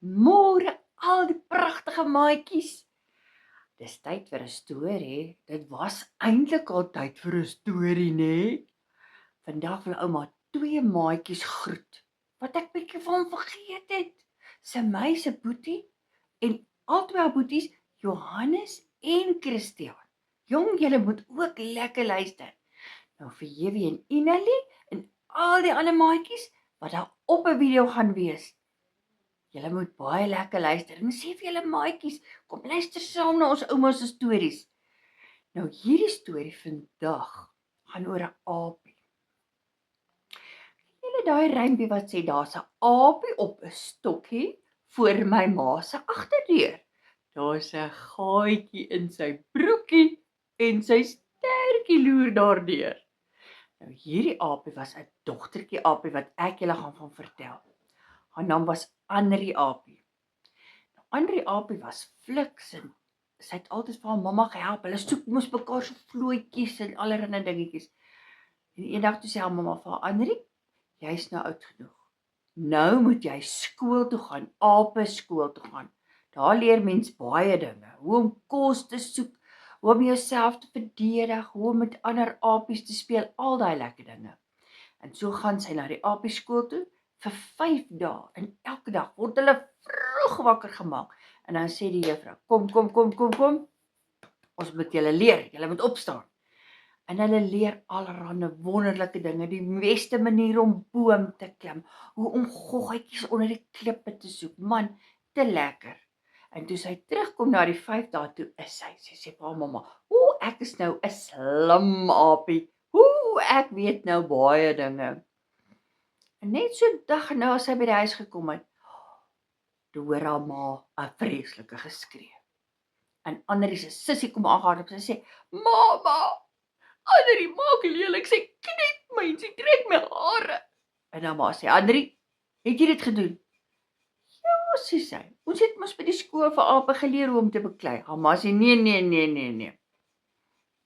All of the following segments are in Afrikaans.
Môre al die pragtige maatjies. Dis tyd vir 'n storie. Dit was eintlik al tyd vir 'n storie, nê? Vandag wil ouma twee maatjies groet wat ek bietjie van vergeet het. Sy meisie Boetie en albei haar boeties Johannes en Christian. Jong, julle moet ook lekker luister. Nou vir Jewie en Inali en al die ander maatjies wat daar op 'n video gaan wees. Julle moet baie lekker luister en sê vir julle maatjies, kom luister saam na ons ouma se stories. Nou hierdie storie vandag gaan oor 'n aapie. Julle daai rympie wat sê daar's 'n aapie op 'n stokkie voor my ma se agterdeur. Daar's 'n gaatjie in sy broekie en sy stertjie loer daardeur. Nou hierdie aapie was 'n dogtertjie aapie wat ek julle gaan van vertel. Haar naam was Anri aapie. Anri aapie was fliks en sy het altyd vir haar mamma gehelp. Hulle soek mos mekaar so vlootjies en allerlei dingetjies. En eendag toe sê haar mamma vir haar, Anri, jy's nou oud genoeg. Nou moet jy skool toe gaan, ape skool toe gaan. Daar leer mens baie dinge, hoe om kos te soek, hoe om jouself te verdedig, hoe om met ander apies te speel, al daai lekker dinge. En so gaan sy na die apie skool toe vir 5 dae en elke dag word hulle vroeg wakker gemaak. En dan sê die juffrou, kom, ons moet julle leer, julle moet opstaan. En hulle leer allerlei wonderlike dinge, die beste manier om boom te klim, hoe om goggetjies onder die klippe te soek, man, te lekker. En toe sy terugkom na die 5 dae toe is sy sê vir haar mamma, ek is nou 'n slim aapie, ek weet nou baie dinge. En net so dag na sy by die huis gekom het, toe hoor haar ma 'n vreeslike geskree. En Anri se sussie kom aangehardloop en sy sê, "Mamma, Anri maak lelik, sy knip my en sy trek my hare." En haar ma sê, "Anri, het jy dit gedoen?" "Ja," sê sy. "Ons het mos by die skool vir ape geleer hoe om te beklei." Haar ma sê, "Nee.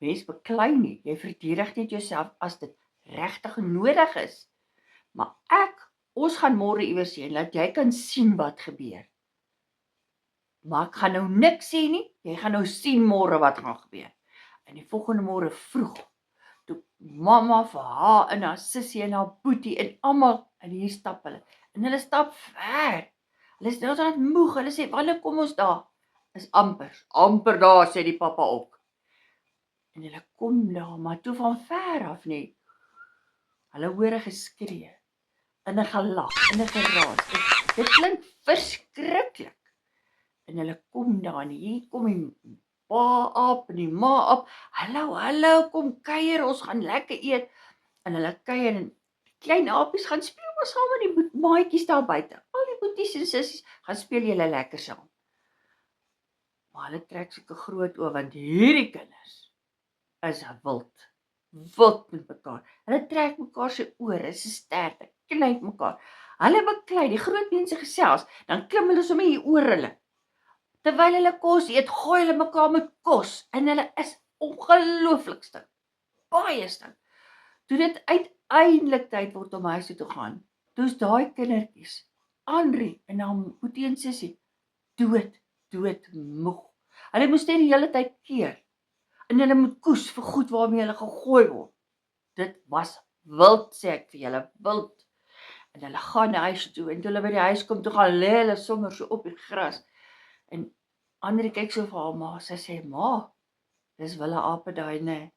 Mens beklei nie, jy verdedig net jouself as dit regtig nodig is. Maar ons gaan môre iewers heen, laat jy kan sien wat gebeur. Maar ek gaan nou niks sê nie, jy gaan nou sien môre wat gaan gebeur." En die volgende môre vroeg, toe mamma vir haar en haar sussie en haar boetie en almal, en hier stap hulle. En hulle stap ver. Hulle is nou net moeg, hulle sê, "Wanneer kom ons daar?" Is amper daar, sê die pappa ook. En hulle kom daar, maar toe van ver af nie. Hulle hoor 'n geskree, en 'n gelag, en 'n geraas. Dit klink verskriklik. En hulle kom daar, en hier kom die pa aap en die ma aap. Hallo, kom kuier, ons gaan lekker eet. En hulle kuier en die klein aapies gaan speel maar saam met die maatjies daar buite. Al die boeties en sissies gaan speel julle lekker saam. Maar hulle trek sulke groot oë want hierdie kinders is wild met mekaar. Hulle trek mekaar se ore, se sterte, knyp mekaar. Hulle beklei, die groot mense gesels, dan klim hulle sommer hier oor hulle. Terwyl hulle kos eet, gooi hulle mekaar met kos en hulle is ongelooflik stink. Baie stink. Toe dit uiteindelik tyd word om huis toe te gaan, toe's daai kindertjies, Anri en haar boetie en sussie, dood moeg. Hulle moes net die hele tyd keer. En hulle moet koes vir goed waarmee hulle gegooi word. Dit was wild, sê ek vir julle, wild. En hulle gaan na huis toe, en toe hulle by die huis kom, toe gaan lê hulle sommer so op die gras. En Anri kyk so vir haar ma, sy sê, "Ma, dis wille ape daai, nê?"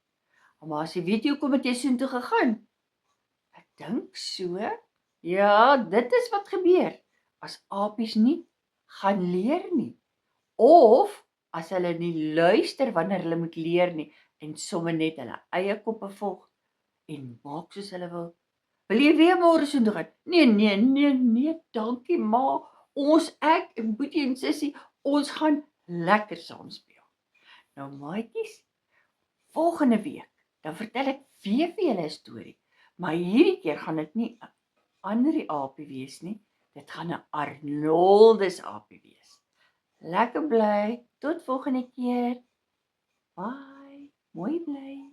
Haar ma sê, "Weet jy hoekom het jy soontoe gegaan?" "Ek dink so." "Ja, dit is wat gebeur as apies nie gaan leer nie. Of as hulle nie luister wanneer hulle moet leer nie en sommer net hulle eie koppe volg en maak soos hulle wil. Wil jy weer môre soontoe gaan?" Nee, dankie ma. Ek en boetie en sussie, ons gaan lekker saam speel." Nou maatjies, volgende week, dan vertel ek weer vir julle 'n storie. Maar hierdie keer gaan dit nie 'n ander aapie wees nie. Dit gaan 'n Arnoldus aapie wees. Lekker bly, tot volgende keer. Bye, mooi bly.